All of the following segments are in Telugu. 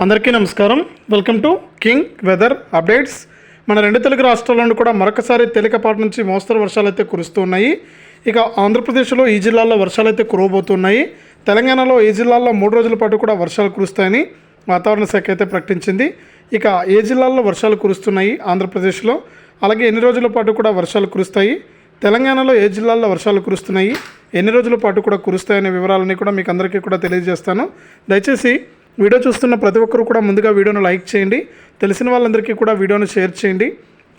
అందరికీ నమస్కారం. Welcome to king weather updates. మన రెండు తెలుగు రాష్ట్రాల్లోనూ కూడా మరొకసారి తేలికపాటి నుంచి మోస్తరు వర్షాలు అయితే కురుస్తున్నాయి. ఇక ఆంధ్రప్రదేశ్లో ఈ జిల్లాల్లో వర్షాలు అయితే కురవబోతున్నాయి. తెలంగాణలో ఈ జిల్లాల్లో 3 రోజుల పాటు కూడా వర్షాలు కురుస్తాయని వాతావరణ శాఖ అయితే ప్రకటించింది. ఇక ఏ జిల్లాల్లో వర్షాలు కురుస్తున్నాయి ఆంధ్రప్రదేశ్లో, అలాగే ఎన్ని రోజుల పాటు కూడా వర్షాలు కురుస్తాయి, తెలంగాణలో ఏ జిల్లాల్లో వర్షాలు కురుస్తున్నాయి, ఎన్ని రోజుల పాటు కూడా కురుస్తాయనే వివరాలన్నీ కూడా మీకు అందరికీ కూడా తెలియజేస్తాను. దయచేసి వీడియో చూస్తున్న ప్రతి ఒక్కరు కూడా ముందుగా వీడియోను లైక్ చేయండి, తెలిసిన వాళ్ళందరికీ కూడా వీడియోను షేర్ చేయండి.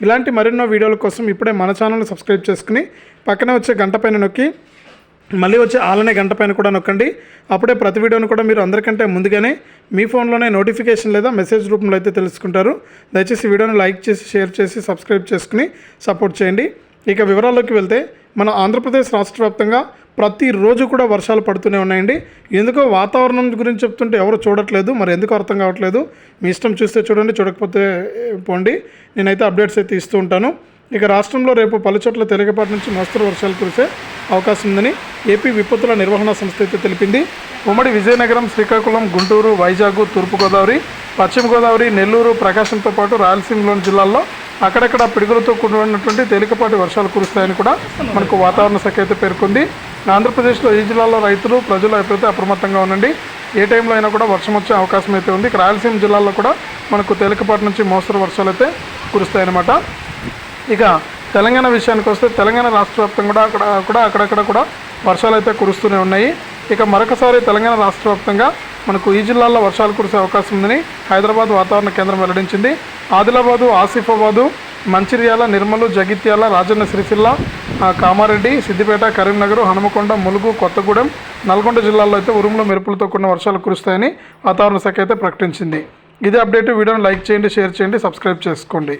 ఇలాంటి మరెన్నో వీడియోల కోసం ఇప్పుడే మన ఛానల్ని సబ్స్క్రైబ్ చేసుకుని పక్కనే వచ్చే గంట పైన నొక్కి మళ్ళీ వచ్చే ఆలనే గంట పైన కూడా నొక్కండి. అప్పుడే ప్రతి వీడియోను కూడా మీరు అందరికంటే ముందుగానే మీ ఫోన్లోనే నోటిఫికేషన్ లేదా మెసేజ్ రూపంలో అయితే తెలుసుకుంటారు. దయచేసి వీడియోను లైక్ చేసి షేర్ చేసి సబ్స్క్రైబ్ చేసుకుని సపోర్ట్ చేయండి. ఇక వివరాల్లోకి వెళ్తే మన ఆంధ్రప్రదేశ్ రాష్ట్ర వ్యాప్తంగా ప్రతిరోజు కూడా వర్షాలు పడుతూనే ఉన్నాయండి. ఎందుకో వాతావరణం గురించి చెప్తుంటే ఎవరు చూడట్లేదు, మరి ఎందుకు అర్థం కావట్లేదు. మీ ఇష్టం, చూస్తే చూడండి, చూడకపోతే పోండి. నేనైతే అప్డేట్స్ అయితే ఇస్తూ ఉంటాను. ఇక రాష్ట్రంలో రేపు పలుచోట్ల తేలికపాటి నుంచి మోస్తరు వర్షాలు కురిసే అవకాశం ఉందని ఏపీ విపత్తుల నిర్వహణ సంస్థ అయితే తెలిపింది. ఉమ్మడి విజయనగరం, శ్రీకాకుళం, గుంటూరు, వైజాగ్, తూర్పుగోదావరి, పశ్చిమ గోదావరి, నెల్లూరు, ప్రకాశంతో పాటు రాయలసీమలోని జిల్లాల్లో అక్కడక్కడ పిడుగులతో కూడినటువంటి తేలికపాటి వర్షాలు కురుస్తాయని కూడా మనకు వాతావరణ శాఖ అయితే పేర్కొంది. ఆంధ్రప్రదేశ్లో ఈ జిల్లాలో రైతులు, ప్రజలు ఎప్పుడైతే అప్రమత్తంగా ఉండండి. ఏ టైంలో అయినా కూడా వర్షం వచ్చే అవకాశం అయితే ఉంది. రాయలసీమ జిల్లాల్లో కూడా మనకు తేలికపాటి నుంచి మోస్తరు వర్షాలు అయితే కురుస్తాయన్నమాట. ఇక తెలంగాణ విషయానికి వస్తే తెలంగాణ రాష్ట్ర వ్యాప్తంగా కూడా అక్కడక్కడ కూడా వర్షాలు అయితే కురుస్తూనే ఉన్నాయి. ఇక మరొకసారి తెలంగాణ రాష్ట్ర వ్యాప్తంగా మనకు ఈ జిల్లాల్లో వర్షాలు కురిసే అవకాశం ఉందని హైదరాబాద్ వాతావరణ కేంద్రం వెల్లడించింది. ఆదిలాబాదు, ఆసిఫాబాదు, మంచిర్యాల, నిర్మలు, జగిత్యాల, రాజన్న సిరిసిల్ల, కామారెడ్డి, సిద్దిపేట, కరీంనగర్, హనుమకొండ, ములుగు, కొత్తగూడెం, నల్గొండ జిల్లాల్లో అయితే ఉరుములు, మెరుపులతో కూడిన వర్షాలు కురుస్తాయని వాతావరణ శాఖ అయితే ప్రకటించింది. ఇదే అప్డేట్. వీడియోని లైక్ చేయండి, షేర్ చేయండి, సబ్స్క్రైబ్ చేసుకోండి.